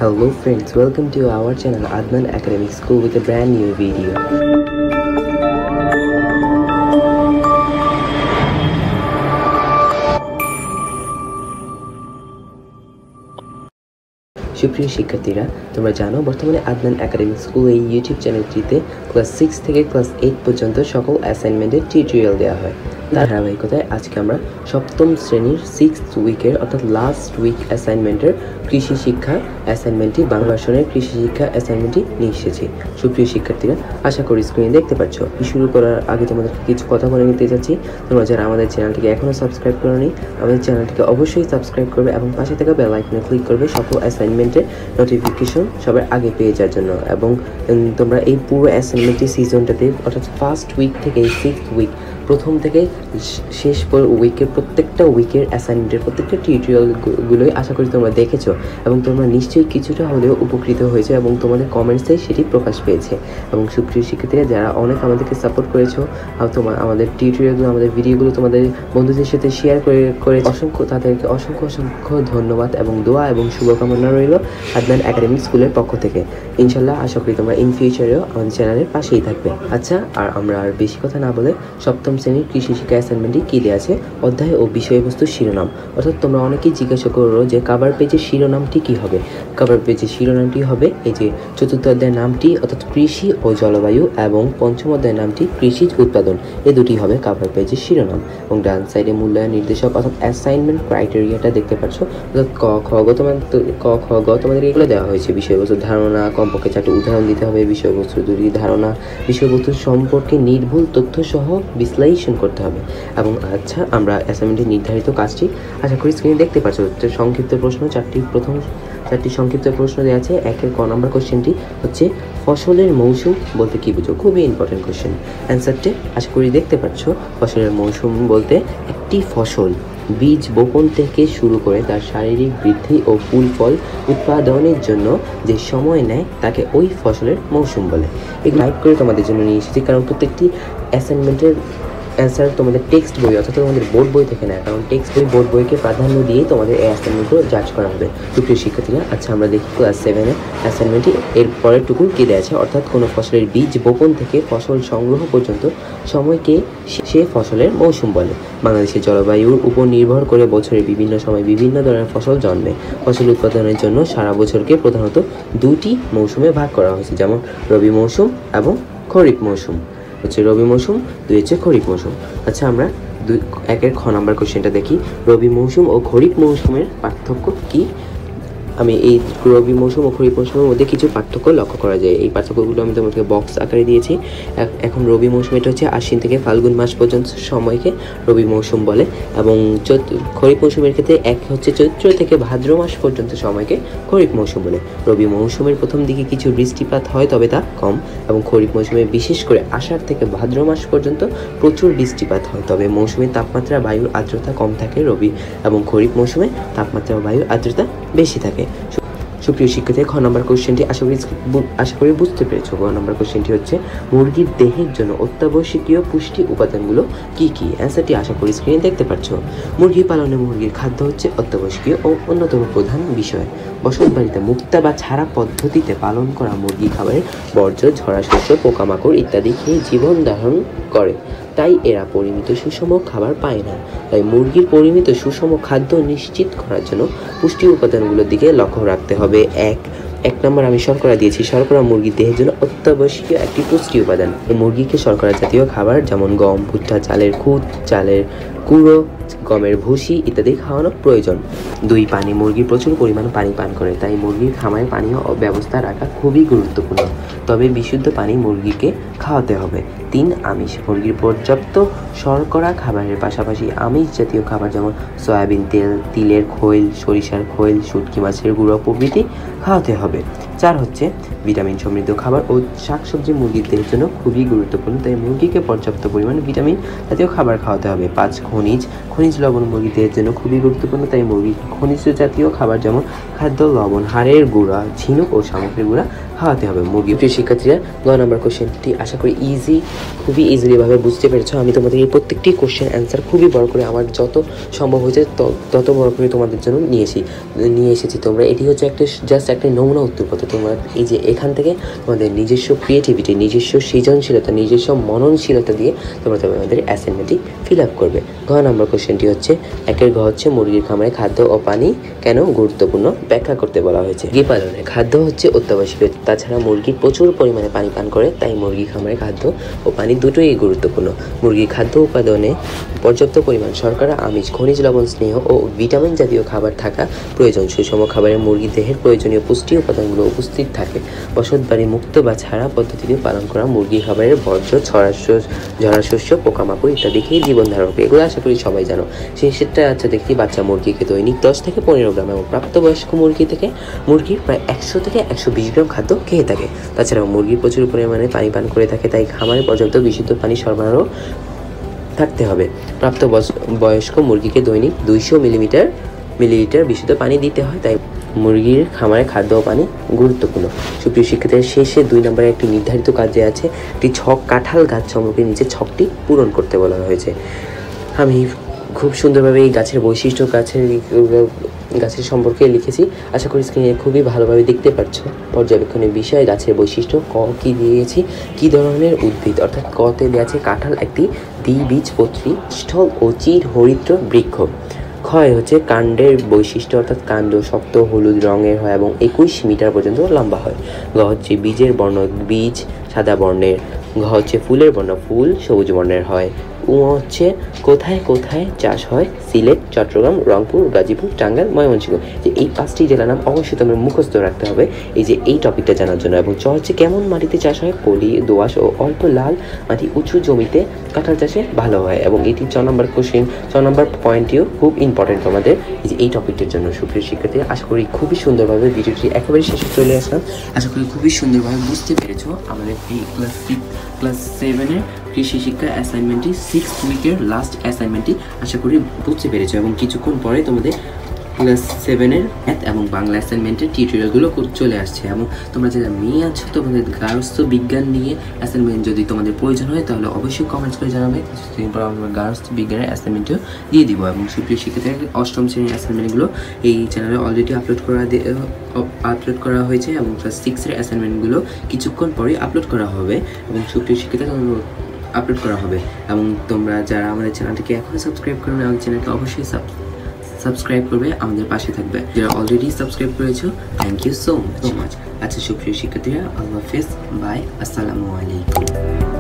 Hello friends, welcome to our channel Adnan Academic School with a brand new video. সুপ্রিয় শিক্ষার্থীরা, তোমরা জানো বর্তমানে আদনান একাডেমিক স্কুল এই ইউটিউব চ্যানেলটিতে ক্লাস 6 থেকে ক্লাস 8 পর্যন্ত সকল অ্যাসাইনমেন্টের টিউটোরিয়াল দেওয়া হয়। তার ধারাবাহিকতায় আজকে আমরা সপ্তম শ্রেণীর 6th উইকের অর্থাৎ লাস্ট উইক অ্যাসাইনমেন্টের কৃষি শিক্ষা অ্যাসাইনমেন্টটি বাংলা ভার্সনের কৃষি শিক্ষা অ্যাসাইনমেন্টটি নিয়ে এসেছি। সুপ্রিয় শিক্ষার্থীরা, আশা করি স্ক্রিনে দেখতে পাচ্ছ। শুরু করার আগে তোমাদেরকে কিছু কথা বলে নিতে যাচ্ছি। তোমরা যারা আমাদের চ্যানেলটিকে এখনও সাবস্ক্রাইব করোনি, আমাদের চ্যানেলটিকে অবশ্যই সাবস্ক্রাইব করবে এবং পাশে থাকা বেল আইকনে ক্লিক করবে সকল অ্যাসাইনমেন্টের নোটিফিকেশন সবার আগে পেয়ে যাওয়ার জন্য। এবং তোমরা এই পুরো অ্যাসাইনমেন্টটি সিজনটাতে অর্থাৎ ফার্স্ট উইক থেকে 6th উইক প্রথম থেকে শেষ উইকের প্রত্যেকটা উইকের অ্যাসাইনমেন্টের প্রত্যেকটা টিউটোরিয়ালগুলোই আশা করি তোমরা দেখেছো এবং তোমরা নিশ্চয়ই কিছুটা হলেও উপকৃত হয়েছে এবং তোমাদের কমেন্টসে সেটি প্রকাশ পেয়েছে। এবং সুপ্রিয় শিক্ষার্থীরা, যারা অনেক আমাদেরকে সাপোর্ট করেছো, আমাদের টিউটোরিয়ালগুলো, আমাদের ভিডিওগুলো তোমাদের বন্ধুদের সাথে শেয়ার করে তাদেরকে অসংখ্য ধন্যবাদ এবং দোয়া এবং শুভকামনা রইল আদনান একাডেমিক স্কুলের পক্ষ থেকে। ইনশাল্লাহ আশা করি তোমরা ইন ফিউচারেও আমাদের চ্যানেলের পাশেই থাকবে। আচ্ছা, আর আমরা আর বেশি কথা না বলে সপ্তম শ্রেণীর কৃষি শিক্ষা অ্যাসাইনমেন্টটি কী দেওয়া আছে, অধ্যায় ও বিষয়বস্তু শিরোনাম। অর্থাৎ তোমরা অনেকেই জিজ্ঞাসা করো যে কাভার পেজের শিরোনামটি কী হবে। কাভার পেজের শিরোনামটি হবে এই যে চতুর্থ অধ্যায়ের নামটি অর্থাৎ কৃষি ও জলবায়ু এবং পঞ্চম অধ্যায়ের নামটি কৃষিজ উৎপাদন। এই দুটি হবে কাভার পেজের শিরোনাম। এবং ডান সাইডে মূল্যায়ন নির্দেশক অর্থাৎ অ্যাসাইনমেন্ট ক্রাইটেরিয়াটা দেখতে পাচ্ছ। অর্থাৎ ক খ গ তোমাদের এগুলো দেওয়া হয়েছে। বিষয়বস্তুর ধারণা, কমপক্ষে 4টি উদাহরণ দিতে হবে। বিষয়বস্তুর 2টি ধারণা, বিষয়বস্তু সম্পর্কে নির্ভুল তথ্য সহ বিশ্লেষণ করতে হবে। এবং আচ্ছা, আমরা অ্যাসাইনমেন্টের নির্ধারিত কাজটি আশা করি স্ক্রিনে দেখতে পাচ্ছ। সংক্ষিপ্ত প্রশ্ন চারটি সংক্ষিপ্ত প্রশ্ন দেওয়া আছে। 1 ক নম্বর কোশ্চেনটি হচ্ছে ফসলের মৌসুম বলতে কী বুঝো? খুবই ইম্পর্টেন্ট কোশ্চেন। অ্যান্সারটি আশা করি দেখতে পাচ্ছ। ফসলের মৌসুম বলতে একটি ফসল বীজ বপন থেকে শুরু করে তার শারীরিক বৃদ্ধি ও ফুল ফল উৎপাদনের জন্য যে সময় নেয় তাকে ওই ফসলের মৌসুম বলে। এগুলো টাইপ করে তোমাদের জন্য নিয়ে এসেছি, কারণ প্রত্যেকটি অ্যাসাইনমেন্টের অ্যান্সার তোমাদের টেক্সট বই অর্থাৎ তোমাদের বোর্ড বই থেকে নেয়, কারণ টেক্সট বই বোর্ড বইকে প্রাধান্য দিয়েই তোমাদের এই অ্যাসাইনমেন্টগুলো জাজ করা হবে। সুপ্রিয় শিক্ষার্থীরা, আচ্ছা আমরা দেখি ক্লাস 7-এর অ্যাসাইনমেন্টটি এর পরের টুকু কী দেওয়া আছে। অর্থাৎ কোনো ফসলের বীজ বপন থেকে ফসল সংগ্রহ পর্যন্ত সময়কে সে ফসলের মৌসুম বলে। বাংলাদেশের জলবায়ুর উপর নির্ভর করে বছরের বিভিন্ন সময় বিভিন্ন ধরনের ফসল জন্মে। ফসল উৎপাদনের জন্য সারা বছরকে প্রধানত 2টি মৌসুমে ভাগ করা হয়েছে, যেমন রবি মৌসুম এবং খরিফ মৌসুম। হচ্ছে রবি মৌসুম, 2 হচ্ছে খরিফ মৌসুম। আচ্ছা, আমরা 1 খ নাম্বার কোশ্চেনটা দেখি। রবি মৌসুম ও খরিফ মৌসুমের পার্থক্য কি? আমি এই রবি মৌসুম ও খরিফ মৌসুমের মধ্যে কিছু পার্থক্য লক্ষ্য করা যায়। এই পার্থক্যগুলো আমি তোমাদেরকে বক্স আকারে দিয়েছি। এখন রবি মৌসুম এটা হচ্ছে আশ্বিন থেকে ফাল্গুন মাস পর্যন্ত সময়কে রবি মৌসুম বলে। এবং খরিফ মৌসুমের ক্ষেত্রে এক হচ্ছে চৈত্র থেকে ভাদ্র মাস পর্যন্ত সময়কে খরিফ মৌসুম বলে। রবি মৌসুমের প্রথম দিকে কিছু বৃষ্টিপাত হয়, তবে তা কম। এবং খরিফ মৌসুমে বিশেষ করে আষাঢ় থেকে ভাদ্র মাস পর্যন্ত প্রচুর বৃষ্টিপাত হয়, তবে মৌসুমের তাপমাত্রা বায়ুর আর্দ্রতা কম থাকে। রবি এবং খরিফ মৌসুমে তাপমাত্রা বায়ুর আর্দ্রতা বেশি থাকে। সুপ্রিয় শিক্ষার্থী, খ নম্বর কোশ্চেনটি আশা করি বুঝতে পেরেছো। গ নম্বর কোশ্চেনটি হচ্ছে মুরগির দেহের জন্য অত্যাবশ্যকীয় পুষ্টি উপাদানগুলো কি কি? অ্যান্সারটি আশা করি স্ক্রিনে দেখতে পাচ্ছ। মুরগি পালনে মুরগির খাদ্য হচ্ছে অত্যাবশ্যকীয় ও অন্যতম প্রধান বিষয়। বসত বাড়িতে মুক্তা বা ছাড়া পদ্ধতিতে পালন করা মুরগি খাবারের বর্জ্য, ঝরা শস্য, পোকামাকড় ইত্যাদি খেয়ে জীবন ধারণ করে, তাই এরা পরিমিত সুষম খাবার পায় না। তাই মুরগির পরিমিত সুষম খাদ্য নিশ্চিত করার জন্য পুষ্টি উপাদানগুলোর দিকে লক্ষ্য রাখতে হবে। এক নম্বর আমি শর্করা দিয়েছি। শর্করা মুরগির দেহের জন্য অত্যাবশ্যকীয় একটি পুষ্টি উপাদান। এই মুরগিকে শর্করা জাতীয় খাবার যেমন গম, ভুট্টা, চালের খুদ, চালের গুঁড়ো, গমের ভুসি ইত্যাদি খাওয়ানো প্রয়োজন। 2 পানি। মুরগি প্রচুর পরিমাণ পানি পান করে, তাই মুরগির খামারে পানীয় ব্যবস্থা রাখা খুবই গুরুত্বপূর্ণ, তবে বিশুদ্ধ পানি মুরগিকে খাওয়াতে হবে। 3 আমিষ। মুরগির পর্যাপ্ত শর্করা খাবারের পাশাপাশি আমিষ জাতীয় খাবার যেমন সয়াবিন তেল, তিলের খৈল, সরিষার খৈল, শুটকি মাছের গুঁড়ো প্রভৃতি খাওয়াতে হবে। 4 হচ্ছে ভিটামিন সমৃদ্ধ খাবার ও শাকসবজি মুরগির দেহের জন্য খুবই গুরুত্বপূর্ণ, তাই মুরগিকে পর্যাপ্ত পরিমাণ ভিটামিন জাতীয় খাবার খাওয়াতে হবে। 5 খনিজ লবণ মুরগির দেহের জন্য খুবই গুরুত্বপূর্ণ, তাই মুরগি খনিজ জাতীয় খাবার যেমন খাদ্য, লবণ, হাড়ের গুঁড়া, ঝিনুক ও শামুকের গুঁড়া খাওয়াতে হবে মুরগি। প্রিয় শিক্ষার্থীরা, 9 নম্বর কোশ্চেনটি আশা করি খুবই ইজিলিভাবে বুঝতে পেরেছো। আমি তোমাদের এই প্রত্যেকটি কোশ্চেন অ্যান্সার খুবই বড় করে আমার যত সম্ভব হয়েছে তত বড় করে তোমাদের জন্য নিয়ে এসেছি। তোমরা এটি হচ্ছে জাস্ট একটা নমুনা উত্তরপত্র। তোমরা এই যে এখান থেকে তোমাদের নিজস্ব ক্রিয়েটিভিটি, নিজস্ব সৃজনশীলতা, নিজস্ব মননশীলতা দিয়ে তোমরা তোমাদের অ্যাসাইনমেন্টটি ফিল আপ করবে। 9 নম্বর কোশ্চেনটি হচ্ছে 1 হচ্ছে মুরগির খামারে খাদ্য ও পানি কেন গুরুত্বপূর্ণ ব্যাখ্যা করতে বলা হয়েছে। মুরগি পালনে খাদ্য হচ্ছে অত্যাবশ্যক, তাছাড়া মুরগি প্রচুর পরিমাণে পানি পান করে, তাই মুরগি খামারে খাদ্য ও পানি দুটোই গুরুত্বপূর্ণ। মুরগির খাদ্য উৎপাদনে পর্যাপ্ত পরিমাণ শর্করা, আমিষ, খনিজ লবণ, স্নেহ ও ভিটামিন জাতীয় খাবার থাকা প্রয়োজন। সুষম খাবারে মুরগির দেহের প্রয়োজনীয় পুষ্টি উপাদানগুলো উপস্থিত থাকে। বসতবাড়ি মুক্ত বা ছাড়া পদ্ধতিতে পালন করা মুরগি খাবারের বর্জ্য, ঝরাশস্য, পোকামাকড় ইত্যাদি খেয়ে জীবন ধারণ করে, এগুলো আশা করি সবাই জানো। সেটা আচ্ছা দেখি, বাচ্চা মুরগিকে দৈনিক 10 থেকে 15 গ্রাম এবং প্রাপ্তবয়স্ক মুরগির প্রায় 100 থেকে 120 গ্রাম খাদ্য খেয়ে থাকে। তাছাড়াও মুরগি প্রচুর পরিমাণে পানি পান করে থাকে, তাই খামারে পর্যাপ্ত বিশুদ্ধ পানি সরবরাহ থাকতে হবে। প্রাপ্তবয়স্ক মুরগিকে দৈনিক 200 মিলিলিটার বিশুদ্ধ পানি দিতে হয়, তাই মুরগির খামারে খাদ্য ও পানি গুরুত্বপূর্ণ। সুপ্রিয় শিক্ষার্থীদের, শেষে 2 নম্বরে একটি নির্ধারিত কাজে আছে, একটি ছক কাঁঠাল গাছ সম্পর্কে নিচে ছকটি পূরণ করতে বলা হয়েছে। আমি খুব সুন্দরভাবে এই গাছের বৈশিষ্ট্য, গাছের সম্পর্কে লিখেছি। আশা করি স্ক্রিনে খুবই ভালোভাবে দেখতে পাচ্ছ। পর্যবেক্ষণের বিষয়, গাছের বৈশিষ্ট্য। কি দিয়েছি, কি ধরনের উদ্ভিদ, অর্থাৎ কতে দেওয়া আছে কাঁঠাল একটি দ্বিবীজপত্রী স্থল ও চির হরিদ্র বৃক্ষ। ক্ষয় হচ্ছে কাণ্ডের বৈশিষ্ট্য, অর্থাৎ কাণ্ড শক্ত হলুদ রঙের হয় এবং 21 মিটার পর্যন্ত লম্বা হয়। গ হচ্ছে বীজের বর্ণ, বীজ সাদা বর্ণের। ঘ হচ্ছে ফুলের বর্ণ, ফুল সবুজ বর্ণের হয়। উ হচ্ছে কোথায় কোথায় চাষ হয়, সিলেট, চট্টগ্রাম, রংপুর, গাজীপুর, টাঙ্গাইল, ময়মনসিংহ। যে এই 5টি জেলার নাম অবশ্যই তোমরা মুখস্থ রাখতে হবে এই টপিকটা জানার জন্য। এবং চ হচ্ছে কেমন মাটিতে চাষ হয়, পলি, দোআঁশ ও অল্প লাল মাটি উঁচু জমিতে কাঁঠাল চাষে ভালো হয়। এবং এটি 6 নম্বর কোশ্চেন, 6 নম্বর পয়েন্টটিও খুব ইম্পর্টেন্ট তোমাদের এই টপিকটার জন্য। সুপ্রিয় শিক্ষার্থীরা, আশা করি খুবই সুন্দরভাবে ভিডিওটি একেবারে শেষে চলে আসলাম। আশা করি খুবই সুন্দরভাবে বুঝতে পেরেছো আমাদের এই ক্লাস 7-এর কৃষি শিক্ষা অ্যাসাইনমেন্টটি 6 উইকের লাস্ট অ্যাসাইনমেন্টটি আশা করি বুঝতে পেরেছো। এবং কিছুক্ষণ পরে তোমাদের ক্লাস 7-এর ম্যাথ এবং বাংলা অ্যাসাইনমেন্টের টিউটোরিয়ালগুলো চলে আসছে। এবং তোমরা যারা মেয়ে আছো, তোমাদের গার্হস্থ্য বিজ্ঞান নিয়ে অ্যাসাইনমেন্ট যদি তোমাদের প্রয়োজন হয় তাহলে অবশ্যই কমেন্টস করে জানাবে। কিছুদিন পর আমরা গার্হস্থ্য বিজ্ঞানের অ্যাসাইনমেন্টও দিয়ে দিব। এবং সুপ্রিয় শিক্ষার্থীদের, 8ম শ্রেণীর অ্যাসাইনমেন্টগুলো এই চ্যানেলে অলরেডি আপলোড করা হয়েছে এবং ক্লাস 6-এর অ্যাসাইনমেন্টগুলো কিছুক্ষণ পরে আপলোড করা হবে। এবং সুপ্রিয় শিক্ষার্থীরা আপলোড করা হবে। এবং তোমরা যারা আমাদের চ্যানেলটিকে এখনও সাবস্ক্রাইব করবে, আমাদের চ্যানেলকে অবশ্যই সাবস্ক্রাইব করবে, আমাদের পাশে থাকবে। যারা অলরেডি সাবস্ক্রাইব করেছো, থ্যাংক ইউ সো মাচ। আচ্ছা সুপ্রিয় শিক্ষার্থীরা, আল্লাহ হাফেজ, বাই, আসসালামু আলাইকুম।